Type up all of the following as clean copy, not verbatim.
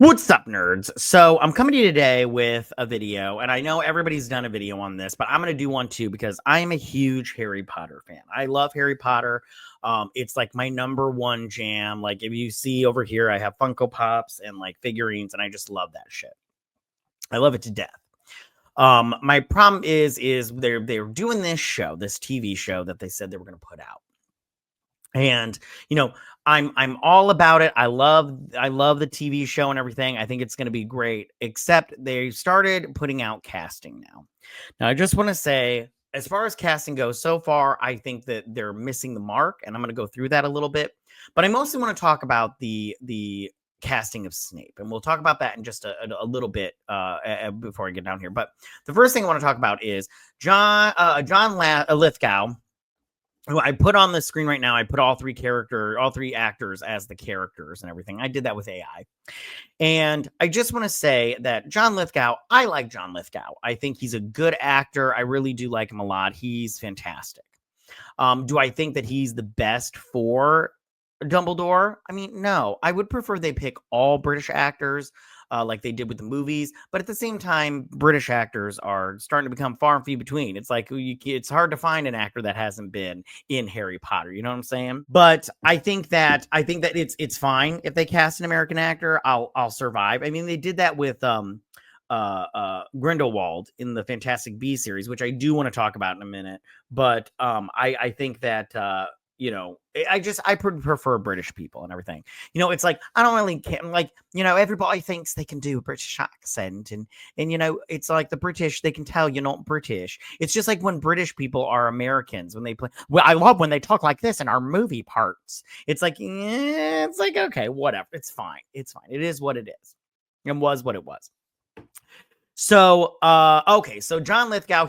What's up, nerds? So I'm coming to you today with a video, and I know everybody's done a video on this, but I'm going to do one too because I am a huge Harry Potter fan. I love Harry Potter. It's like my number one jam. Like if you see over here, I have Funko Pops and like figurines, and I just love that shit. I love it to death. My problem is they're doing this show, this TV show that they said they were going to put out. And I'm all about it. I love the TV show and everything. I think it's going to be great, except they started putting out casting now. Now I just want to say, as far as casting goes, so far I think that they're missing the mark, and I'm going to go through that a little bit. But I mostly want to talk about the casting of Snape, and we'll talk about that in just a little bit before I get down here. But the first thing I want to talk about is John Lithgow, who I put on the screen right now. I put all three actors as the characters and everything. I did that with AI. And I just want to say that John Lithgow, I like John Lithgow. I think he's a good actor. I really do like him a lot. He's fantastic. Do I think that he's the best for Dumbledore? I mean, no. I would prefer they pick all British actors like they did with the movies. But at the same time, British actors are starting to become far and few between. It's like it's hard to find an actor that hasn't been in Harry Potter. You know what I'm saying? But I think that it's fine if they cast an American actor. I'll survive. I mean, they did that with Grindelwald in the Fantastic Beasts series, which I do want to talk about in a minute. But I think that I prefer British people and everything. It's like, I don't really care. Like, everybody thinks they can do a British accent. And it's like the British, they can tell you're not British. It's just like when British people are Americans, when they play. Well, I love when they talk like this in our movie parts. It's like, okay, whatever. It's fine. It's fine. It is what it is. It was what it was. So, okay. So John Lithgow,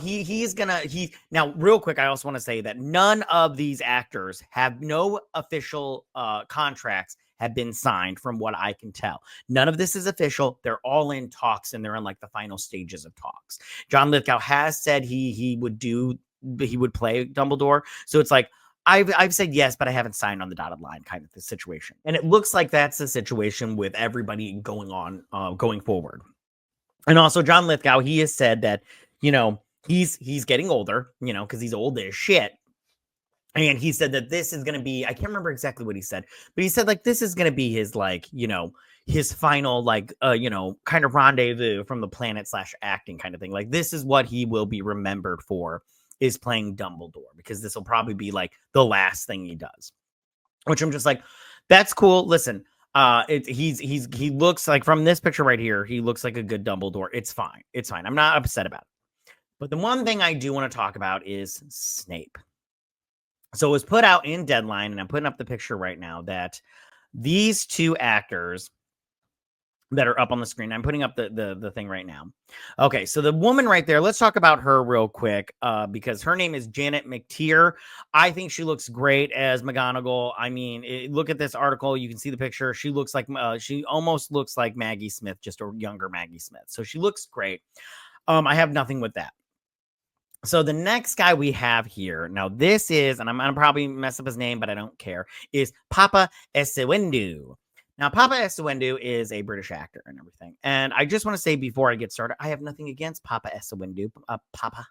now real quick. I also want to say that none of these actors have no official, contracts have been signed from what I can tell. None of this is official. They're all in talks, and they're in like the final stages of talks. John Lithgow has said he would play Dumbledore. So it's like, I've said yes, but I haven't signed on the dotted line kind of the situation. And it looks like that's the situation with everybody going forward. And also John Lithgow, he has said that, he's getting older, because he's old as shit. And he said that this is going to be, I can't remember exactly what he said, but he said like, this is going to be his, like, his final, like, kind of rendezvous from the planet / acting kind of thing. Like, this is what he will be remembered for, is playing Dumbledore, because this will probably be like the last thing he does, which I'm just like, that's cool. Listen, he looks like, from this picture right here, he looks like a good Dumbledore. It's fine. It's fine. I'm not upset about it. But the one thing I do want to talk about is Snape. So it was put out in Deadline, and I'm putting up the picture right now, that these two actors that are up on the screen, I'm putting up the thing right now. Okay, so the woman right there, let's talk about her real quick, because her name is Janet McTeer. I think she looks great as McGonagall. I mean, look at this article. You can see the picture. She looks like, she almost looks like Maggie Smith, just a younger Maggie Smith. So she looks great. I have nothing with that. So the next guy we have here, now this is, and I'm going to probably mess up his name, but I don't care, is Paapa Essiedu. Now, Paapa Essiedu is a British actor and everything. And I just want to say before I get started, I have nothing against Paapa Essiedu, Paapa.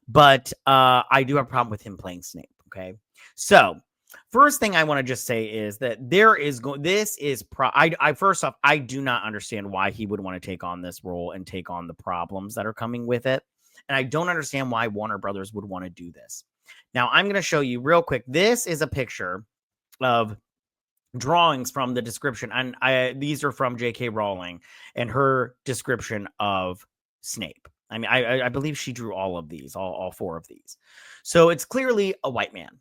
But I do have a problem with him playing Snape, okay? So, first thing I want to just say is that first off, I do not understand why he would want to take on this role and take on the problems that are coming with it. And I don't understand why Warner Brothers would want to do this. Now, I'm going to show you real quick. This is a picture of drawings from the description. And these are from J.K. Rowling and her description of Snape. I mean, I believe she drew all of these, all four of these. So it's clearly a white man.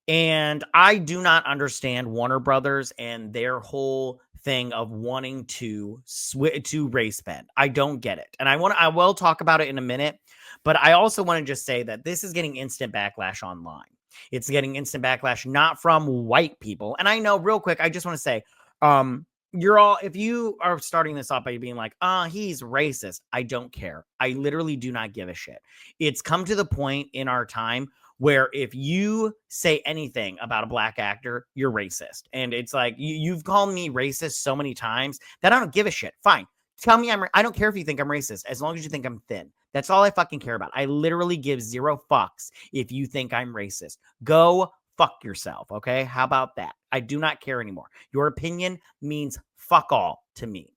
And I do not understand Warner Brothers and their whole thing of wanting to switch to race bend. I don't get it. And I will talk about it in a minute, but I also want to just say that this is getting instant backlash online. It's getting instant backlash, not from white people. And I know, real quick, I just want to say, if you are starting this off by being like, he's racist, I don't care. I literally do not give a shit. It's come to the point in our time where if you say anything about a black actor, you're racist. And it's like, you've called me racist so many times that I don't give a shit. Fine. Tell me I don't care if you think I'm racist, as long as you think I'm thin. That's all I fucking care about. I literally give zero fucks if you think I'm racist. Go fuck yourself, okay? How about that? I do not care anymore. Your opinion means fuck all to me.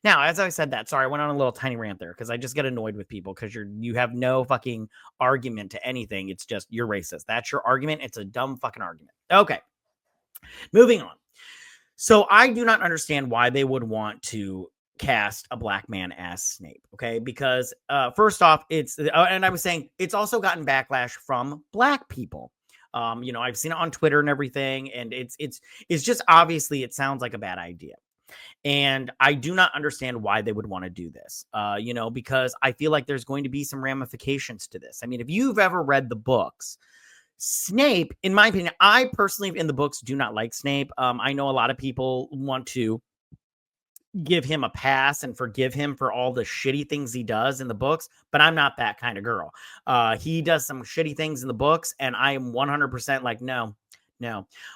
Now, as I said that, sorry, I went on a little tiny rant there because I just get annoyed with people because you have no fucking argument to anything. It's just you're racist. That's your argument. It's a dumb fucking argument. Okay, moving on. So I do not understand why they would want to cast a black man as Snape, okay? Because first off, and I was saying it's also gotten backlash from black people. I've seen it on Twitter and everything, and it's just obviously it sounds like a bad idea. And I do not understand why they would want to do this, because I feel like there's going to be some ramifications to this. I mean, if you've ever read the books, Snape, in my opinion, I personally in the books do not like Snape. I know a lot of people want to give him a pass and forgive him for all the shitty things he does in the books, but I'm not that kind of girl. He does some shitty things in the books, and I am 100% like, no.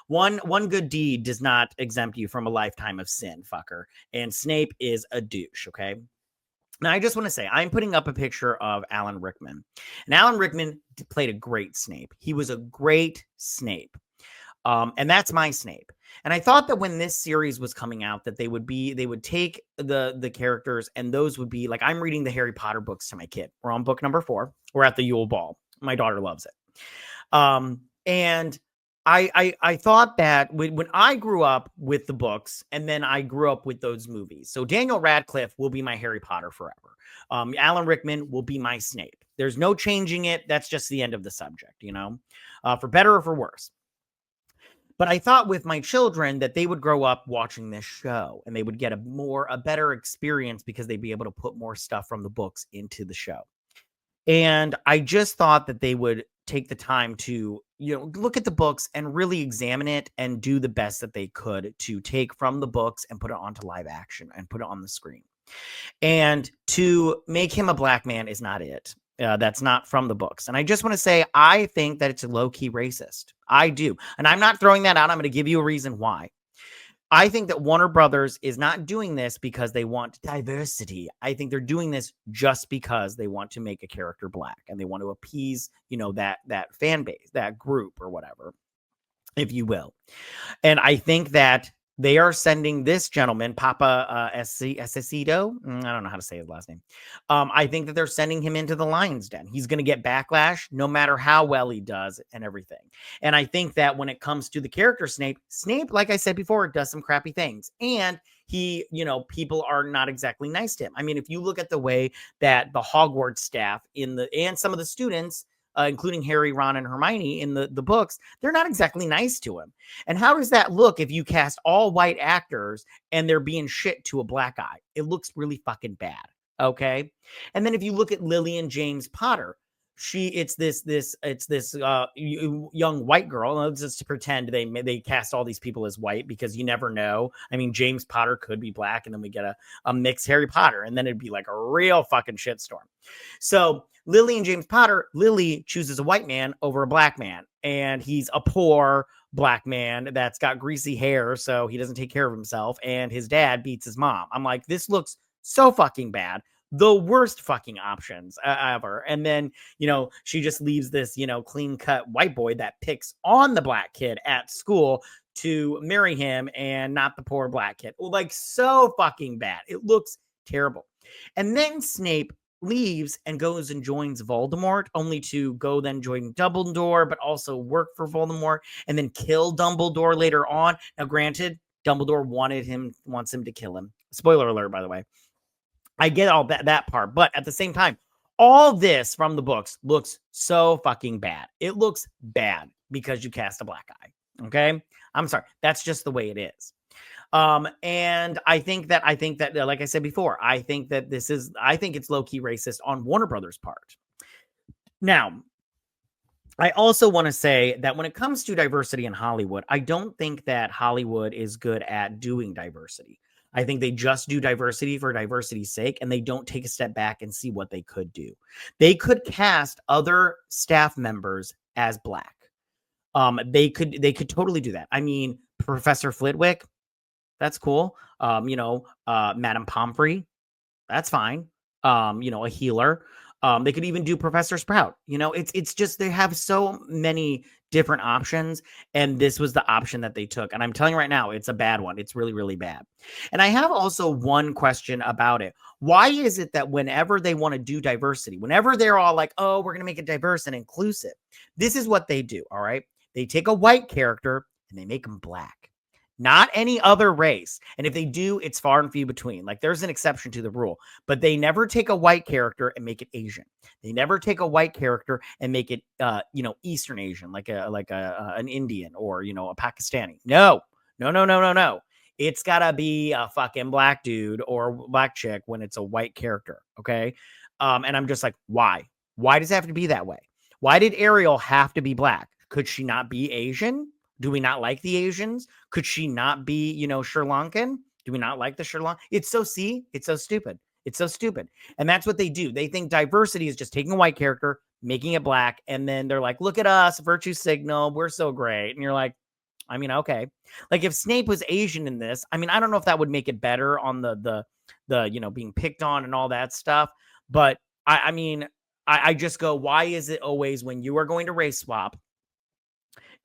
One good deed does not exempt you from a lifetime of sin, fucker. And Snape is a douche, okay? Now, I just want to say, I'm putting up a picture of Alan Rickman. And Alan Rickman played a great Snape. He was a great Snape. And that's my Snape. And I thought that when this series was coming out, that they would take the characters, and those would be like, I'm reading the Harry Potter books to my kid. We're on book number 4. We're at the Yule Ball. My daughter loves it. And I thought that when I grew up with the books, and then I grew up with those movies. So Daniel Radcliffe will be my Harry Potter forever. Alan Rickman will be my Snape. There's no changing it. That's just the end of the subject, for better or for worse. But I thought with my children that they would grow up watching this show, and they would get a better experience because they'd be able to put more stuff from the books into the show. And I just thought that they would take the time to, look at the books and really examine it and do the best that they could to take from the books and put it onto live action and put it on the screen. And to make him a black man is not it. That's not from the books. And I just want to say, I think that it's a low-key racist. I do. And I'm not throwing that out. I'm going to give you a reason why. I think that Warner Brothers is not doing this because they want diversity. I think they're doing this just because they want to make a character black, and they want to appease, that fan base, that group or whatever, if you will. And I think that they are sending this gentleman, Paapa Essiedu. I don't know how to say his last name. I think that they're sending him into the lion's den. He's going to get backlash no matter how well he does and everything. And I think that when it comes to the character Snape, like I said before, does some crappy things. And he, people are not exactly nice to him. I mean, if you look at the way that the Hogwarts staff and some of the students, including Harry, Ron, and Hermione in the books, they're not exactly nice to him. And how does that look if you cast all white actors and they're being shit to a black guy? It looks really fucking bad, okay? And then if you look at Lily and James Potter, it's this young white girl. Let's just pretend they cast all these people as white, because you never know. I mean, James Potter could be black, and then we get a mixed Harry Potter, and then it'd be like a real fucking shitstorm. So Lily and James Potter, Lily chooses a white man over a black man, and he's a poor black man that's got greasy hair, so he doesn't take care of himself, and his dad beats his mom. I'm like, this looks so fucking bad. The worst fucking options ever. And then, she just leaves this, clean cut white boy that picks on the black kid at school to marry him, and not the poor black kid. Like, so fucking bad. It looks terrible. And then Snape leaves and goes and joins Voldemort, only to go then join Dumbledore, but also work for Voldemort, and then kill Dumbledore later on. Now, granted, Dumbledore wants him to kill him. Spoiler alert, by the way. I get all that part, but at the same time, all this from the books looks so fucking bad. It looks bad because you cast a black guy. Okay, I'm sorry. That's just the way it is. And I think that, like I said before, I think it's low-key racist on Warner Brothers' part. Now, I also want to say that when it comes to diversity in Hollywood, I don't think that Hollywood is good at doing diversity. I think they just do diversity for diversity's sake, and they don't take a step back and see what they could do. They could cast other staff members as black. They could totally do that. I mean, Professor Flitwick, that's cool. Madame Pomfrey, that's fine. A healer. They could even do Professor Sprout. It's just they have so many different options, and this was the option that they took. And I'm telling you right now, it's a bad one. It's really, really bad. And I have also one question about it. Why is it that whenever they want to do diversity, whenever they're all like, oh, we're going to make it diverse and inclusive, this is what they do. All right. They take a white character and they make them black. Not any other race. And if they do, it's far and few between. Like there's an exception to the rule, but they never take a white character and make it Asian. They never take a white character and make it, Eastern Asian, like an Indian or, a Pakistani. No. It's gotta be a fucking black dude or black chick when it's a white character. Okay. And I'm just like, why? Why does it have to be that way? Why did Ariel have to be black? Could she not be Asian? Do we not like the Asians? Could she not be, Sri Lankan? Do we not like the Sri Lankan? It's so stupid. It's so stupid. And that's what they do. They think diversity is just taking a white character, making it black. And then they're like, look at us, virtue signal. We're so great. And you're like, I mean, okay. Like if Snape was Asian in this, I mean, I don't know if that would make it better on the being picked on and all that stuff. But I just go, why is it always when you are going to race swap?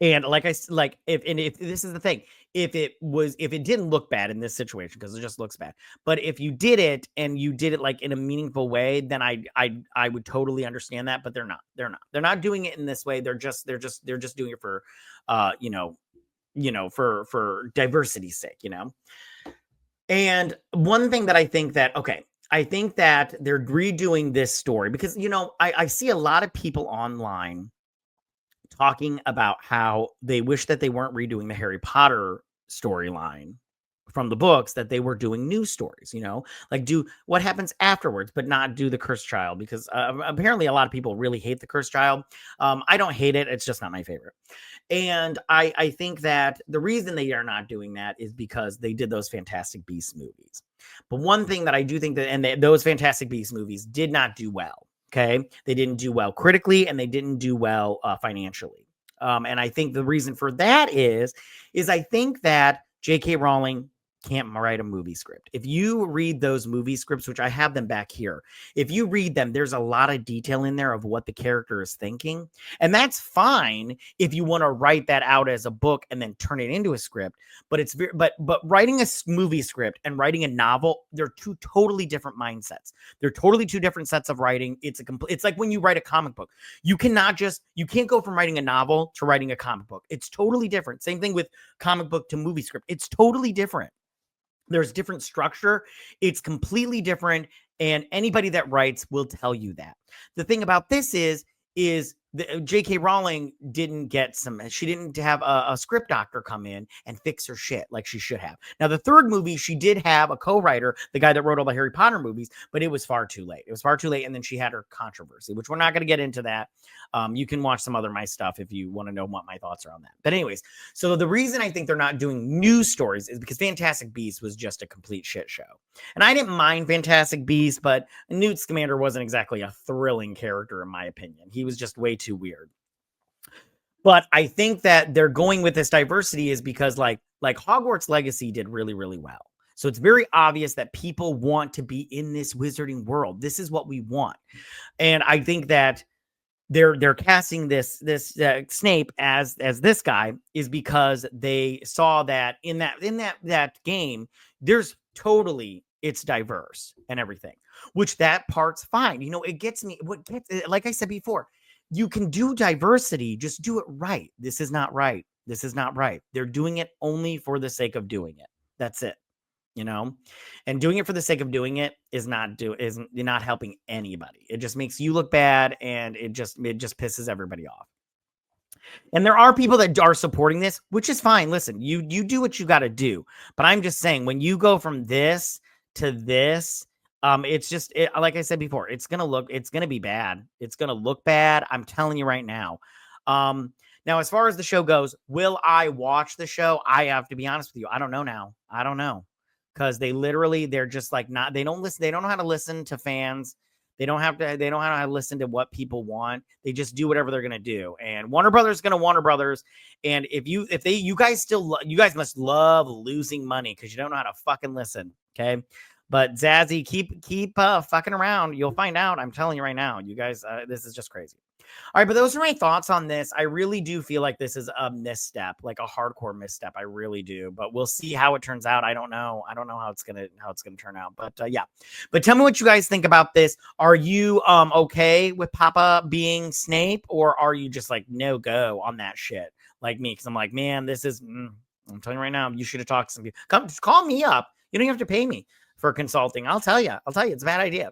And if this is the thing, if it didn't look bad in this situation, because it just looks bad, but if you did it and you did it like in a meaningful way, then I would totally understand that. But they're not doing it in this way. They're just doing it for, for diversity's sake, And one thing that I think that they're redoing this story because, I see a lot of people online talking about how they wish that they weren't redoing the Harry Potter storyline from the books, that they were doing new stories, like do what happens afterwards, but not do the Cursed Child, because apparently a lot of people really hate the Cursed Child. I don't hate it. It's just not my favorite. And I think that the reason they are not doing that is because they did those Fantastic Beasts movies. But one thing that I do think that, those Fantastic Beasts movies did not do well. Okay. They didn't do well critically and they didn't do well financially. And I think the reason for that is I think that J.K. Rowling can't write a movie script. If you read those movie scripts, which I have them back here, if you read them, there's a lot of detail in there of what the character is thinking. And that's fine if you want to write that out as a book and then turn it into a script. But it's but writing a movie script and writing a novel, they're two totally different mindsets. They're totally two different sets of writing. It's like when you write a comic book, you can't go from writing a novel to writing a comic book. It's totally different. Same thing with comic book to movie script. It's totally different. There's different structure. It's completely different. And anybody that writes will tell you that. The thing about this is the J.K. Rowling didn't have a script doctor come in and fix her shit like she should have. Now, the third movie, she did have a co-writer, the guy that wrote all the Harry Potter movies, but it was far too late. And then she had her controversy, which we're not going to get into that. You can watch some other my stuff if you want to know what my thoughts are on that. But anyways, so the reason I think they're not doing new stories is because Fantastic Beasts was just a complete shit show. And I didn't mind Fantastic Beasts, but Newt Scamander wasn't exactly a thrilling character in my opinion. He was just way too weird. But I think that they're going with this diversity is because like Hogwarts Legacy did really, really well. So it's very obvious that people want to be in this wizarding world. This is what we want. And I think that they're casting this Snape as this guy is because they saw that in that game, there's totally, it's diverse and everything, which that part's fine. It gets me, like I said before, you can do diversity, just do it right. This is not right. They're doing it only for the sake of doing it. That's it. And doing it for the sake of doing it is not helping anybody. It just makes you look bad and it just pisses everybody off. And there are people that are supporting this, which is fine. Listen, you do what you got to do. But I'm just saying, when you go from this to this, it's just like I said before, it's going to be bad. It's going to look bad. I'm telling you right now. Now, as far as the show goes, will I watch the show? I have to be honest with you. I don't know now. I don't know. Because they're just like they don't listen. They don't know how to listen to fans. They don't have to listen to what people want. They just do whatever they're going to do. And Warner Brothers is going to Warner Brothers. And you guys must love losing money because you don't know how to fucking listen. Okay. But Zazzy, keep fucking around. You'll find out. I'm telling you right now, you guys, this is just crazy. All right, but those are my thoughts on this. I really do feel like this is a misstep, like a hardcore misstep. I really do, but we'll see how it turns out. I don't know how it's gonna turn out. But yeah. But tell me what you guys think about this. Are you okay with Paapa being Snape, or are you just like no go on that shit like me? Because I'm like, man, this is. I'm telling you right now, you should have talked to some people. Just call me up. You don't have to pay me for consulting. I'll tell you, it's a bad idea.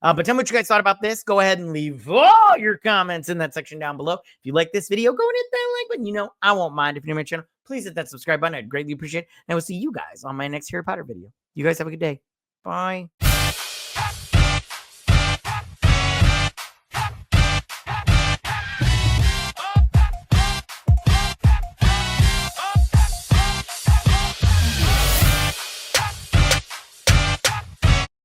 But tell me what you guys thought about this. Go ahead and leave all your comments in that section down below. If you like this video, go and hit that like button. You know, I won't mind. If you're new to my channel, please hit that subscribe button. I'd greatly appreciate it. And I will see you guys on my next Harry Potter video. You guys have a good day. Bye.